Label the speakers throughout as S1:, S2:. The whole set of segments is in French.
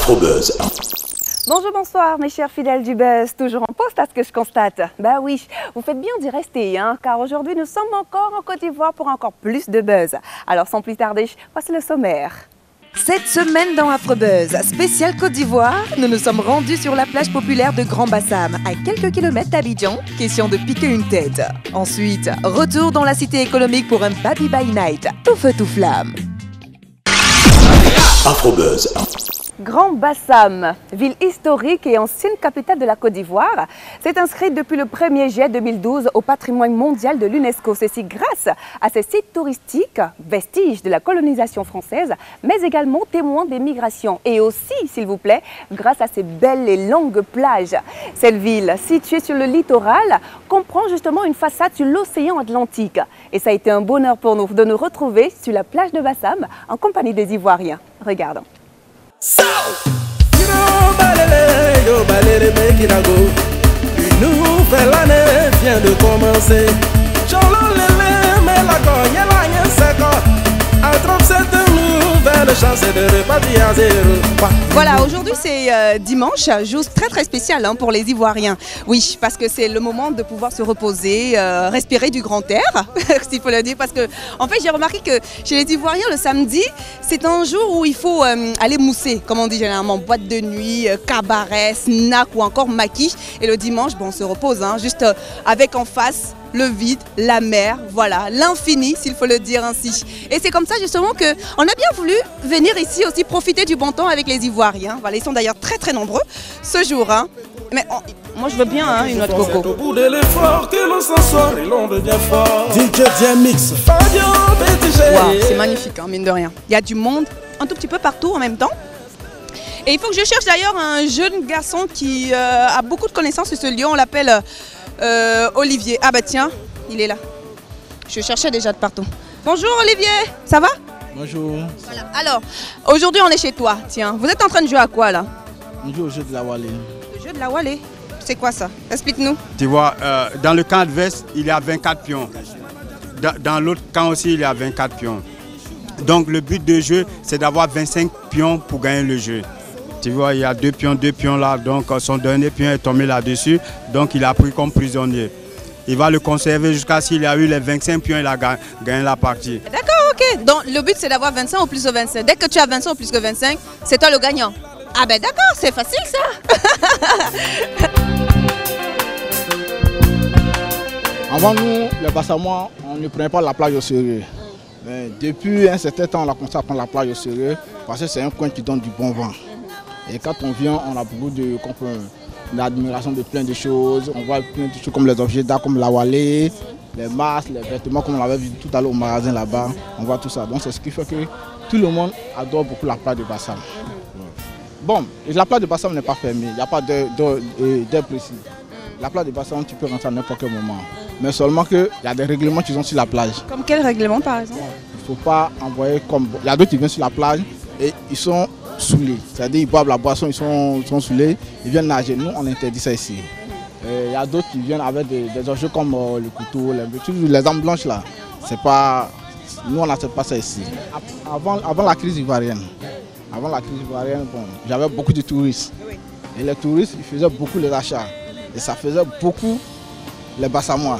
S1: Afrobuzz.
S2: Bonjour, bonsoir mes chers fidèles du Buzz, toujours en poste à ce que je constate. Bah oui, vous faites bien d'y rester, hein, car aujourd'hui nous sommes encore en Côte d'Ivoire pour encore plus de buzz. Alors sans plus tarder, voici le sommaire. Cette semaine dans Afrobuzz, spécial Côte d'Ivoire, nous nous sommes rendus sur la plage populaire de Grand Bassam, à quelques kilomètres d'Abidjan, question de piquer une tête. Ensuite, retour dans la cité économique pour un Baby by Night, tout feu tout flamme.
S1: Afrobuzz.
S2: Grand Bassam, ville historique et ancienne capitale de la Côte d'Ivoire, s'est inscrite depuis le 1er juillet 2012 au patrimoine mondial de l'UNESCO. Ceci grâce à ses sites touristiques, vestiges de la colonisation française, mais également témoins des migrations. Et aussi, s'il vous plaît, grâce à ses belles et longues plages. Cette ville, située sur le littoral, comprend justement une façade sur l'océan Atlantique. Et ça a été un bonheur pour nous de nous retrouver sur la plage de Bassam en compagnie des Ivoiriens. Regardons.
S3: Une nouvelle année vient de commencer.
S2: Voilà, aujourd'hui c'est dimanche, jour très spécial hein, pour les Ivoiriens. Oui, parce que c'est le moment de pouvoir se reposer, respirer du grand air, s'il faut le dire. Parce que, en fait, j'ai remarqué que chez les Ivoiriens, le samedi, c'est un jour où il faut aller mousser, comme on dit généralement, boîte de nuit, cabaret, snack ou encore maquis. Et le dimanche, bon, on se repose, hein, juste avec en face le vide, la mer, voilà, l'infini, s'il faut le dire ainsi. Et c'est comme ça justement qu'on a bien voulu venir ici aussi profiter du bon temps avec les Ivoiriens. Voilà, ils sont d'ailleurs très nombreux ce jour. Hein. Mais moi je veux bien hein, une autre coco.
S3: Au bout de l'effort que l'on s'en sort et l'on devient fort.
S4: DJ Mix.
S2: Wow, c'est magnifique, hein, mine de rien. Il y a du monde un tout petit peu partout en même temps. Et il faut que je cherche d'ailleurs un jeune garçon qui a beaucoup de connaissances sur ce lieu. On l'appelle Olivier. Ah bah tiens, il est là. Je cherchais déjà de partout. Bonjour Olivier, ça va?
S4: Bonjour.
S2: Voilà. Alors, aujourd'hui on est chez toi. Tiens, vous êtes en train de jouer à quoi là?
S4: On joue au jeu de la Wallée.
S2: Le jeu de la Wallée? C'est quoi ça? Explique-nous.
S5: Tu vois, dans le camp adverse, il y a 24 pions. Dans l'autre camp aussi, il y a 24 pions. Donc le but du jeu, c'est d'avoir 25 pions pour gagner le jeu. Tu vois, il y a deux pions là, donc son dernier pion est tombé là-dessus, donc il a pris comme prisonnier. Il va le conserver jusqu'à s'il a eu les 25 pions, il a gagné la partie.
S2: D'accord, ok. Donc le but c'est d'avoir 25 ou plus de 25. Dès que tu as 25 ou plus que 25, c'est toi le gagnant. Ah ben d'accord, c'est facile ça.
S4: Avant nous, les Bassamois, on ne prenait pas la plage au sérieux. Mais depuis un certain temps, on a commencé à prendre la plage au sérieux parce que c'est un coin qui donne du bon vent. Et quand on vient, on a beaucoup d'admiration de plein de choses. On voit plein de choses comme les objets d'art, comme la Wallée, les masques, les vêtements, comme on l'avait vu tout à l'heure au magasin là-bas. On voit tout ça. Donc c'est ce qui fait que tout le monde adore beaucoup la plage de Bassam. Bon, la plage de Bassam n'est pas fermée, il n'y a pas d'heure précise. La plage de Bassam, tu peux rentrer à n'importe quel moment. Mais seulement qu'il y a des règlements qui sont sur la plage.
S2: Comme quel règlement par exemple?
S4: Il ne faut pas envoyer comme... Il y a d'autres qui viennent sur la plage et ils sont saoulés. C'est-à-dire ils boivent la boisson, ils sont saoulés, ils viennent nager. Nous, on interdit ça ici. Il y a d'autres qui viennent avec des objets comme le couteau, les armes blanches là. C'est pas... Nous, on n'accepte pas ça ici. Avant la crise ivoirienne, bon, j'avais beaucoup de touristes. Et les touristes, ils faisaient beaucoup les achats. Et ça faisait beaucoup les Bassamois.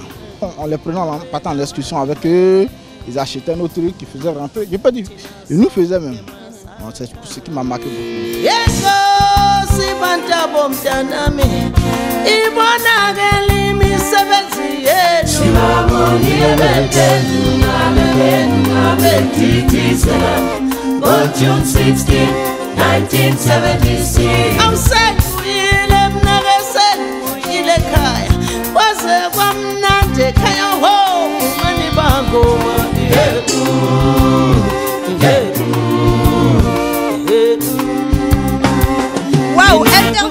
S4: On les prenait en partant en excursion avec eux, ils achetaient nos trucs, ils faisaient rentrer. Je peux dire, ils nous faisaient même. C'est ce qui m'a marqué beaucoup.
S6: June 16, 1976. I'm sad,
S2: Waouh, interview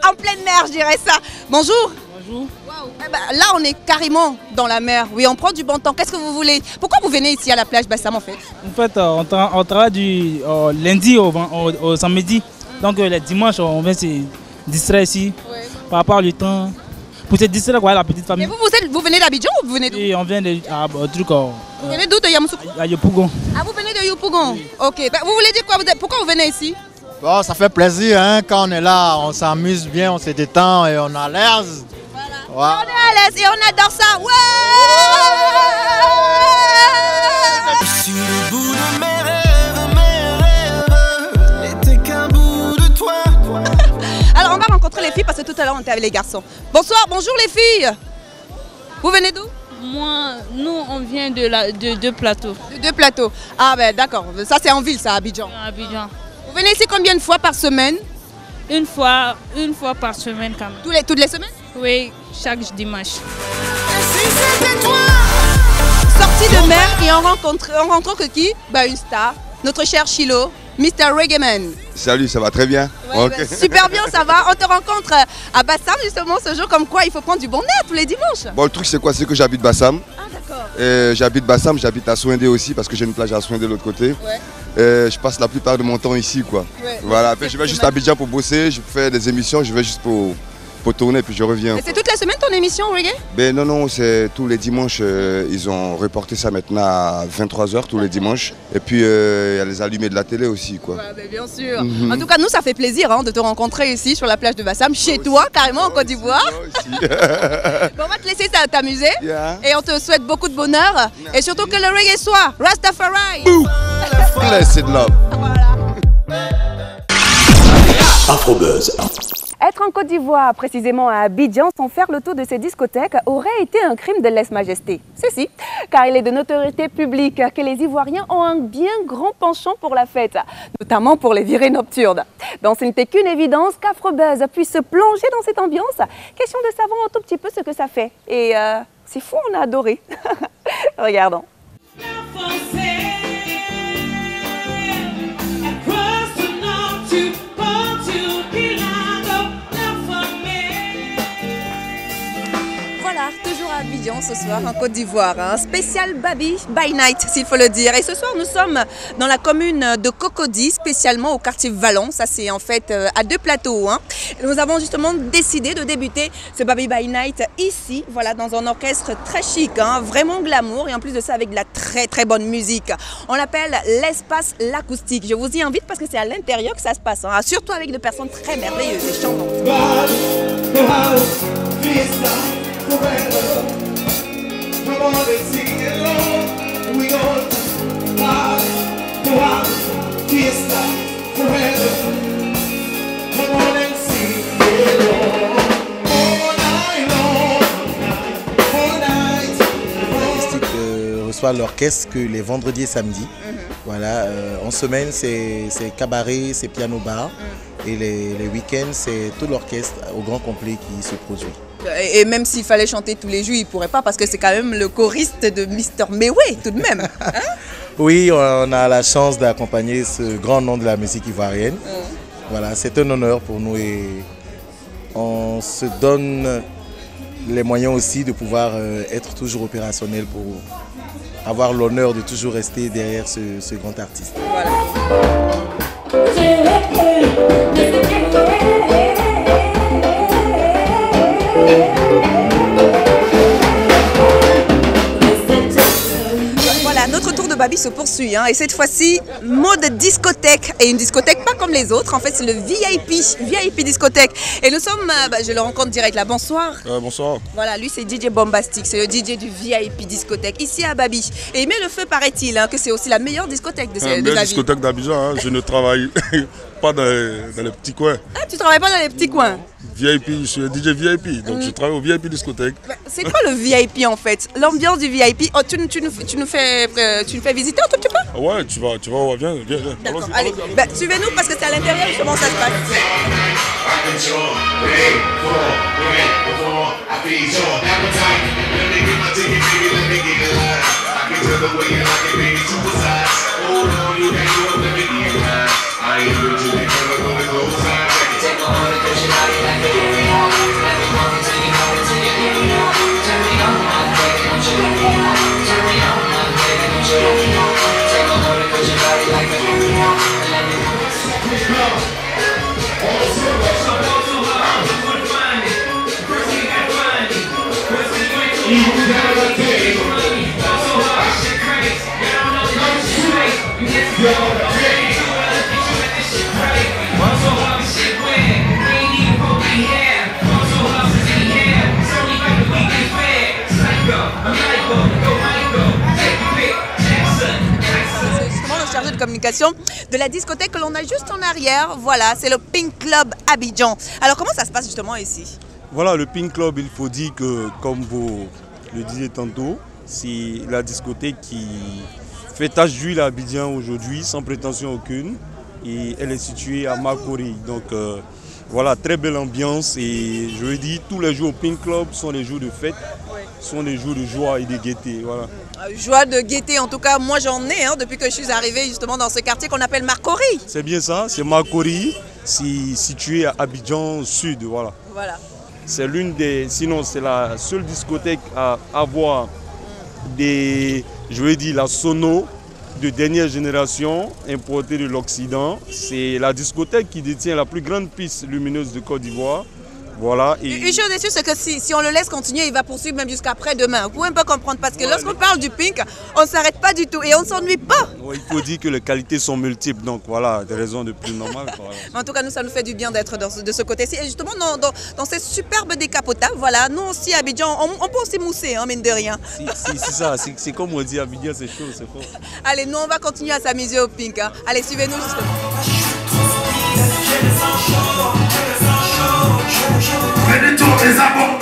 S2: en pleine mer, je dirais ça. Bonjour.
S4: Bonjour.
S2: Wow. Eh ben, là, on est carrément dans la mer. Oui, on prend du bon temps. Qu'est-ce que vous voulez? Pourquoi vous venez ici à la plage Bassam en fait?
S7: En fait, on travaille du lundi au samedi. Donc les dimanches, on vient se distraire ici par rapport au temps. Pour se distraire, la petite famille.
S2: Mais vous venez d'Abidjan ou vous venez d'où?
S7: Et on vient de truc.
S2: Vous venez d'où de Yamoussoukro?
S7: À Yopougon.
S2: Ah, vous venez de Yopougon? Oui. Ok. Ben, vous voulez dire quoi? Pourquoi vous venez ici?
S1: Bon, ça fait plaisir, hein, quand on est là, on s'amuse bien, on se détend et on a l'air.
S2: Voilà. Ouais. On est à l'aise et on adore ça. Ouais.
S6: Sur le bout de mes rêves, n'était qu'un bout de toi.
S2: Alors on va rencontrer les filles parce que tout à l'heure on était avec les garçons. Bonsoir, bonjour les filles. Vous venez d'où?
S8: Nous on vient de deux plateaux.
S2: De deux plateaux. Ah ben d'accord, ça c'est en ville ça, à Abidjan.
S8: À Abidjan.
S2: Vous venez ici combien de fois par semaine?
S8: Une fois par semaine quand même.
S2: Toutes les semaines?
S8: Oui, chaque dimanche.
S2: Sortie de mer et on rencontre qui? Bah une star, notre cher Chilo, Mr. Reggaeman.
S9: Salut, ça va très bien.
S2: Ouais, okay. Bah, super bien, ça va. On te rencontre à Bassam justement ce jour, comme quoi il faut prendre du bon air tous les dimanches.
S9: Bon, le truc c'est quoi? C'est que j'habite Bassam.
S2: Ah d'accord.
S9: J'habite Bassam, j'habite à Souindé aussi parce que j'ai une plage à Souindé de l'autre côté.
S2: Ouais.
S9: Je passe la plupart de mon temps ici quoi.
S2: Ouais.
S9: Voilà, après je vais juste à Abidjan pour bosser, je fais des émissions, je vais juste pour tourner puis je reviens.
S2: Et c'est toute la semaine ton émission reggae?
S9: Ben non, c'est tous les dimanches, ils ont reporté ça maintenant à 23 h tous les dimanches. Et puis il y a les allumés de la télé aussi quoi.
S2: Ouais, ben bien sûr. En tout cas nous ça fait plaisir hein, de te rencontrer ici sur la plage de Bassam, chez toi carrément en Côte d'Ivoire.
S9: Bon,
S2: on va te laisser t'amuser et on te souhaite beaucoup de bonheur.
S9: Merci.
S2: Et surtout que le reggae soit Rastafari.
S9: Blessed love.
S2: Voilà.
S10: Afrobuzz.
S2: Être en Côte d'Ivoire, précisément à Abidjan, sans faire le tour de ces discothèques, aurait été un crime de lèse-majesté. Ceci, car il est de notoriété publique que les Ivoiriens ont un bien grand penchant pour la fête, notamment pour les virées nocturnes. Donc ce n'était qu'une évidence qu'Afrobuzz puisse se plonger dans cette ambiance. Question de savoir un tout petit peu ce que ça fait. Et c'est fou, on a adoré. Regardons. Toujours à Abidjan ce soir en Côte d'Ivoire, un spécial Babi by Night s'il faut le dire. Et ce soir nous sommes dans la commune de Cocody, spécialement au quartier Vallon. Ça c'est en fait à deux plateaux. Hein. Nous avons justement décidé de débuter ce Babi by Night ici, voilà, dans un orchestre très chic, hein, vraiment glamour et en plus de ça avec de la très très bonne musique. On l'appelle l'espace l'acoustique. Je vous y invite parce que c'est à l'intérieur que ça se passe, hein, surtout avec des personnes très merveilleuses et chantantes.
S11: Reçoit l'orchestre que les vendredis et samedis. Voilà, en semaine c'est cabaret, c'est piano bar et les week-ends c'est tout l'orchestre au grand complet qui se produit.
S2: Et même s'il fallait chanter tous les jours, il ne pourrait pas parce que c'est quand même le choriste de Mr. Mewé tout de même. Hein?
S11: Oui, on a la chance d'accompagner ce grand nom de la musique ivoirienne. Voilà, c'est un honneur pour nous et on se donne les moyens aussi de pouvoir être toujours opérationnel pour avoir l'honneur de toujours rester derrière ce grand artiste.
S2: Voilà. Voilà, notre tour de Babi se poursuit hein, et cette fois-ci, mode discothèque et une discothèque pas comme les autres, en fait c'est le VIP discothèque et nous sommes, je le rencontre direct là, bonsoir.
S12: Bonsoir.
S2: Voilà, lui c'est DJ Bombastic, c'est le DJ du VIP discothèque ici à Babi et il met le feu paraît-il hein, que c'est aussi la meilleure discothèque de
S12: la ville. Discothèque d'Abidjan, hein, je ne travaille pas dans les petits coins.
S2: Ah, tu travailles pas dans les petits coins?
S12: VIP, je suis DJ VIP, donc je travaille au VIP discothèque.
S2: C'est quoi le VIP en fait? L'ambiance du VIP, oh, tu nous fais visiter un tout petit peu?
S12: Ouais, tu vas voir, viens.
S2: D'accord, allez, suivez-nous parce que c'est à l'intérieur justement ça se passe. chargé de communication de la discothèque que l'on a juste en arrière. Voilà, c'est le Pink Club Abidjan. Alors comment ça se passe justement ici?
S12: Voilà, le Pink Club, il faut dire que, comme vous le disiez tantôt, c'est la discothèque qui fait tache d'huile à Abidjan aujourd'hui, sans prétention aucune. Et elle est située à Makori. Donc voilà, très belle ambiance. Et je veux dire, tous les jours au Pink Club sont les jours de fête, sont les jours de joie et de gaieté. Voilà.
S2: Joie de gaieté, en tout cas, moi j'en ai depuis que je suis arrivée justement dans ce quartier qu'on appelle Makori.
S12: C'est bien ça, c'est Makori, c'est situé à Abidjan Sud. Voilà. C'est l'une des, sinon c'est la seule discothèque à avoir des, je veux dire, la sono de dernière génération importée de l'Occident. C'est la discothèque qui détient la plus grande piste lumineuse de Côte d'Ivoire. Voilà. Et
S2: une chose est sûre, c'est que si on le laisse continuer, il va poursuivre même jusqu'à après-demain. Vous pouvez un peu comprendre parce que lorsqu'on parle du Pink, on ne s'arrête pas du tout et on ne s'ennuie pas.
S12: Il faut dire que les qualités sont multiples, donc voilà, des raisons de plus normales.
S2: En tout cas, nous, ça nous fait du bien d'être de ce côté-ci. Et justement, dans ces superbes décapotables, voilà, nous aussi, à Abidjan, on peut aussi mousser, mine de rien.
S12: C'est ça, c'est comme on dit, Abidjan, c'est chaud, c'est fort.
S2: Allez, nous, on va continuer à s'amuser au Pink. Allez, suivez-nous justement.
S3: Venez tous les abonnés.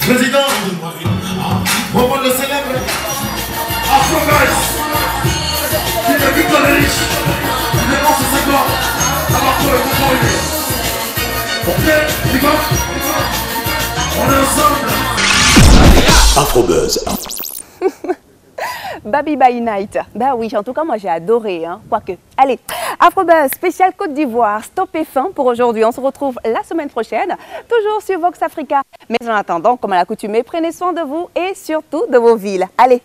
S3: Président, on le célèbre Afro-Guys, qui est Victor Riche, qui dépense ses corps à Marco et Contrôle. Ok, les gars, on est ensemble.
S10: Afro-Buzz.
S2: Baby by Night. Bah oui, en tout cas, moi j'ai adoré. Quoique. Allez, Afro-Buzz spécial Côte d'Ivoire. Stop et fin pour aujourd'hui. On se retrouve la semaine prochaine, toujours sur Vox Africa. Mais en attendant, comme à l'accoutumée, prenez soin de vous et surtout de vos villes. Allez,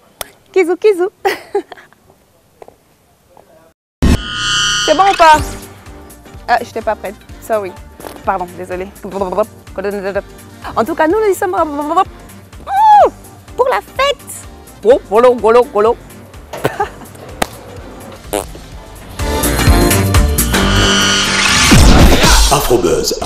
S2: kizou kizou. C'est bon ou pas? Ah, je n'étais pas prête. Sorry. Pardon, désolé. En tout cas, nous y sommes pour la fête. Oh, golo, golo, golo.
S10: Afro-Buzz.